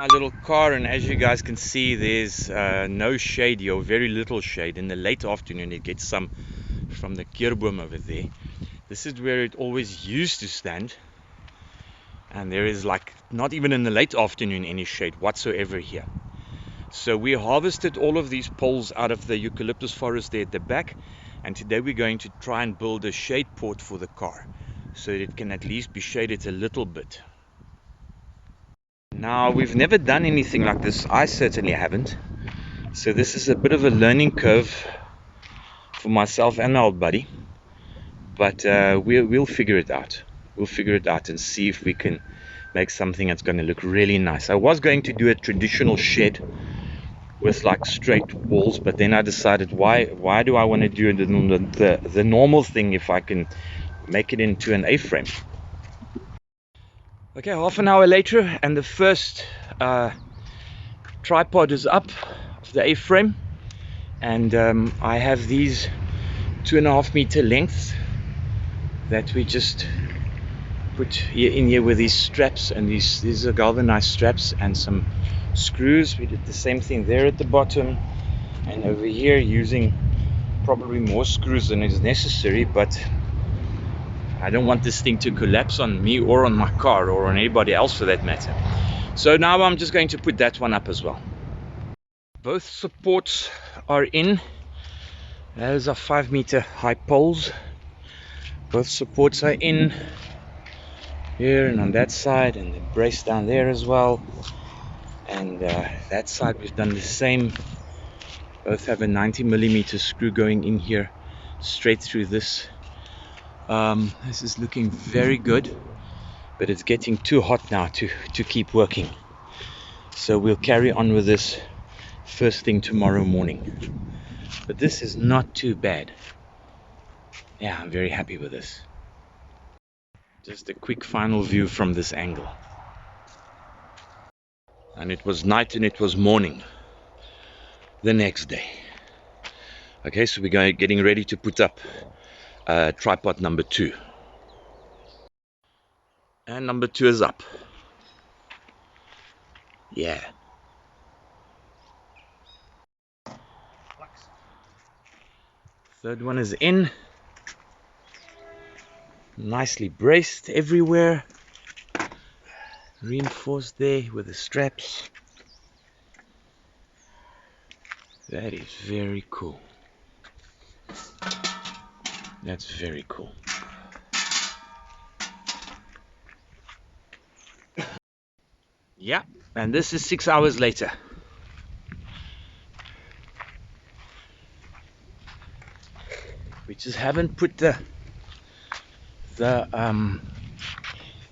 My little car, and as you guys can see, there's no shade or very little shade. In the late afternoon it gets some from the keurboom over there. This is where it always used to stand, and there is like not even in the late afternoon any shade whatsoever here. So we harvested all of these poles out of the eucalyptus forest there at the back, and today we're going to try and build a shade port for the car so that it can at least be shaded a little bit. Now, we've never done anything like this. I certainly haven't. So this is a bit of a learning curve for myself and my old buddy. But we'll figure it out. We'll figure it out and see if we can make something that's going to look really nice. I was going to do a traditional shed with like straight walls, but then I decided why do I want to do the normal thing if I can make it into an A-frame. Okay, half an hour later, and the first tripod is up of the A-frame, and I have these 2.5 meter lengths that we just put here in here with these straps, and these are galvanized straps and some screws. We did the same thing there at the bottom, and over here using probably more screws than is necessary, but I don't want this thing to collapse on me or on my car or on anybody else for that matter. So now I'm just going to put that one up as well. Both supports are in. Those are 5 meter high poles. Both supports are in here and on that side, and the brace down there as well. And that side we've done the same. Both have a 90mm screw going in here straight through this. This is looking very good, but it's getting too hot now to keep working. So we'll carry on with this first thing tomorrow morning. But this is not too bad. Yeah, I'm very happy with this. Just a quick final view from this angle. And it was night and it was morning the next day. Okay, so we're getting ready to put up tripod number 2. And number 2 is up. Yeah. Third one is in. Nicely braced everywhere. Reinforced there with the straps. That is very cool. That's very cool. Yeah, and this is 6 hours later. We just haven't put the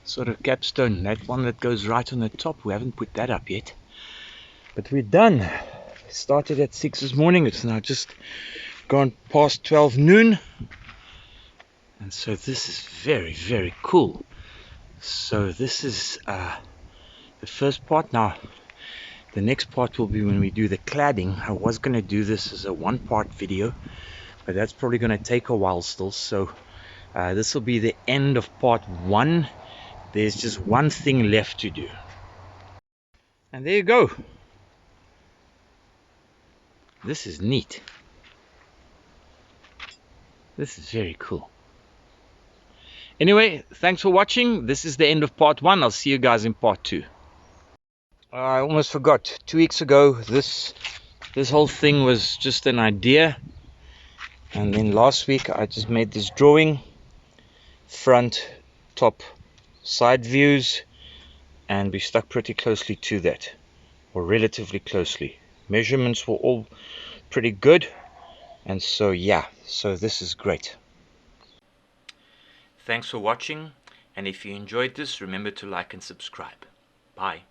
sort of capstone, that one that goes right on the top. We haven't put that up yet, but we're done. It started at 6 this morning. It's now just gone past 12 noon, and so this is very, very cool. So this is the first part. Now the next part will be when we do the cladding. I was going to do this as a 1-part video, but that's probably going to take a while still. So this will be the end of part 1. There's just one thing left to do, and there you go. This is neat. This is very cool. Anyway, thanks for watching. This is the end of part 1. I'll see you guys in part 2. I almost forgot. 2 weeks ago, this whole thing was just an idea, and then last week I just made this drawing, front, top, side views, and we stuck pretty closely to that, or relatively closely. Measurements were all pretty good, and so yeah, so this is great. Thanks for watching, and if you enjoyed this, remember to like and subscribe. Bye.